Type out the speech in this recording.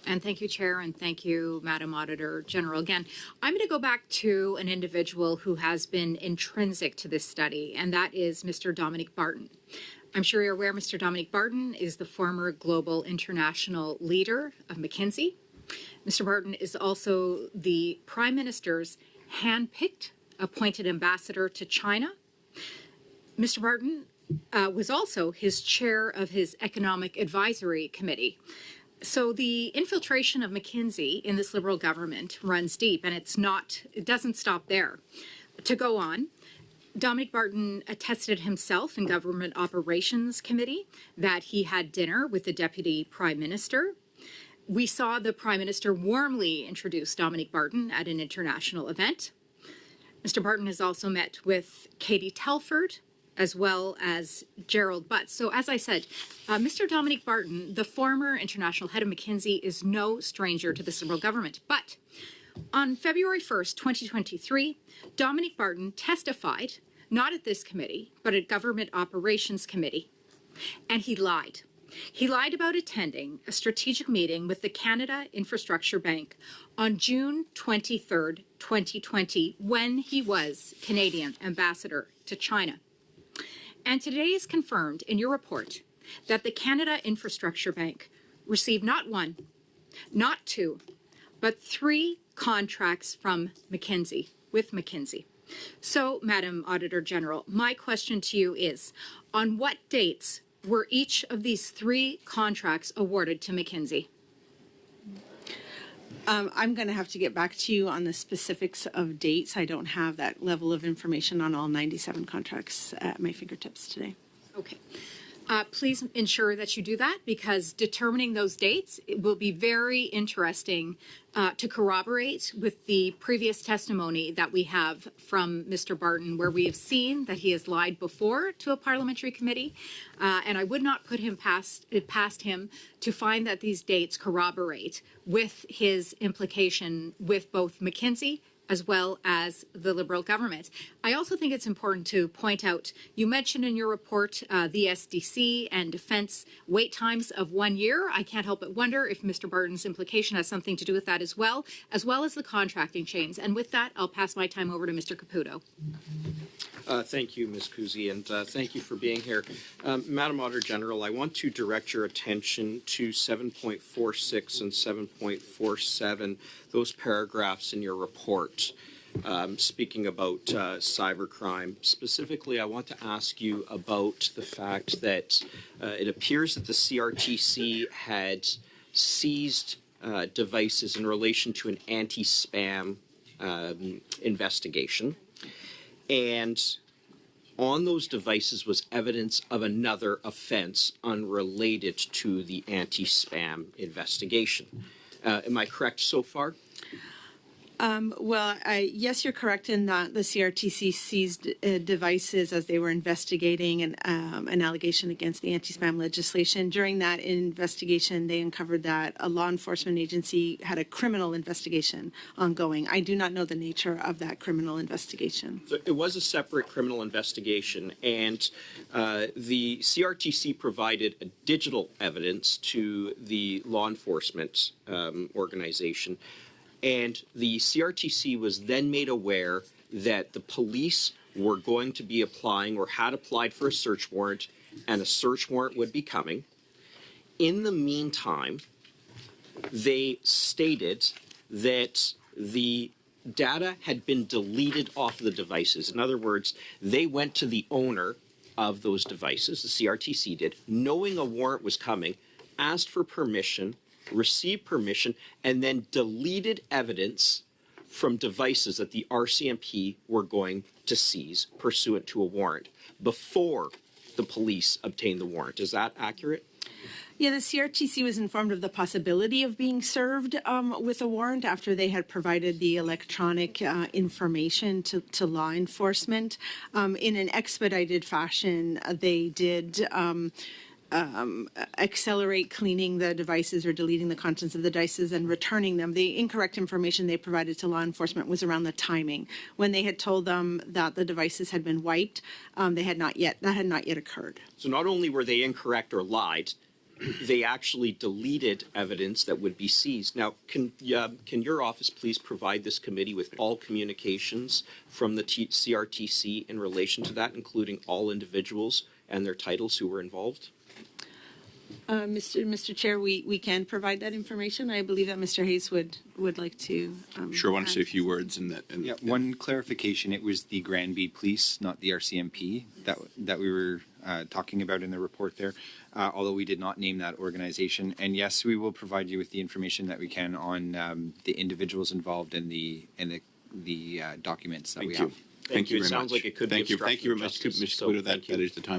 And thank you, Chair, and thank you, Madam Auditor General. Again, I'm going to go back to an individual who has been intrinsic to this study, and that is Mr. Dominic Barton. I'm sure you're aware Mr. Dominic Barton is the former global international leader of McKinsey. Mr. Barton is also the Prime Minister's hand-picked appointed ambassador to China. Mr. Barton was also his chair of his Economic Advisory Committee. So the infiltration of McKinsey in this Liberal government runs deep, and it doesn't stop there. To go on, Dominic Barton attested himself in Government Operations Committee that he had dinner with the Deputy Prime Minister. We saw the Prime Minister warmly introduce Dominic Barton at an international event. Mr. Barton has also met with Katie Telford, as well as Gerald Butts. So as I said, Mr. Dominic Barton, the former international head of McKinsey, is no stranger to this Liberal government. But on February 1st, 2023, Dominic Barton testified, not at this committee, but at Government Operations Committee, and he lied. He lied about attending a strategic meeting with the Canada Infrastructure Bank on June 23rd, 2020, when he was Canadian ambassador to China. And today is confirmed in your report that the Canada Infrastructure Bank received not one, not two, but 3 contracts from McKinsey, with McKinsey. So, Madam Auditor General, my question to you is, on what dates were each of these 3 contracts awarded to McKinsey? I'm going to have to get back to you on the specifics of dates. I don't have that level of information on all 97 contracts at my fingertips today. Okay. Please ensure that you do that, because determining those dates will be very interesting to corroborate with the previous testimony that we have from Mr. Barton, where we have seen that he has lied before to a parliamentary committee, and I would not put him past him to find that these dates corroborate with his implication with both McKinsey as well as the Liberal government. I also think it's important to point out, you mentioned in your report the SDC and defence wait times of 1 year. I can't help but wonder if Mr. Barton's implication has something to do with that as well as the contracting chains. And with that, I'll pass my time over to Mr. Caputo. Thank you, Ms. Kuzi, and thank you for being here. Madam Auditor General, I want to direct your attention to 7.46 and 7.47, those paragraphs in your report, speaking about cybercrime. Specifically, I want to ask you about the fact that it appears that the CRTC had seized devices in relation to an anti-spam investigation. And on those devices was evidence of another offense unrelated to the anti-spam investigation. Am I correct so far? Yes, you're correct in that the CRTC seized devices as they were investigating an allegation against the anti-spam legislation. During that investigation, they uncovered that a law enforcement agency had a criminal investigation ongoing. I do not know the nature of that criminal investigation. So it was a separate criminal investigation, and the CRTC provided digital evidence to the law enforcement organization. And the CRTC was then made aware that the police were going to be applying or had applied for a search warrant, and a search warrant would be coming. In the meantime, they stated that the data had been deleted off the devices. In other words, they went to the owner of those devices, the CRTC did, knowing a warrant was coming, asked for permission, received permission, and then deleted evidence from devices that the RCMP were going to seize pursuant to a warrant before the police obtained the warrant. Is that accurate? Yeah, the CRTC was informed of the possibility of being served with a warrant after they had provided the electronic information to law enforcement. In an expedited fashion, they did accelerate cleaning the devices or deleting the contents of the devices and returning them. The incorrect information they provided to law enforcement was around the timing. When they had told them that the devices had been wiped, that had not yet occurred. So not only were they incorrect or lied, they actually deleted evidence that would be seized. Now, can your office please provide this committee with all communications from the CRTC in relation to that, including all individuals and their titles who were involved? Mr. Chair, we can provide that information. I believe that Mr. Hayes would like to. Sure, I want to say a add. few words in that. Yeah, one clarification, it was the Granby Police, not the RCMP, that we were talking about in the report there, although we did not name that organization. And yes, we will provide you with the information that we can on the individuals involved in the documents that we have. Thank you. It very sounds much. like it could Thank be you. Thank you very much, obstruction of Mr. justice, so Caputo. thank you. That is the time.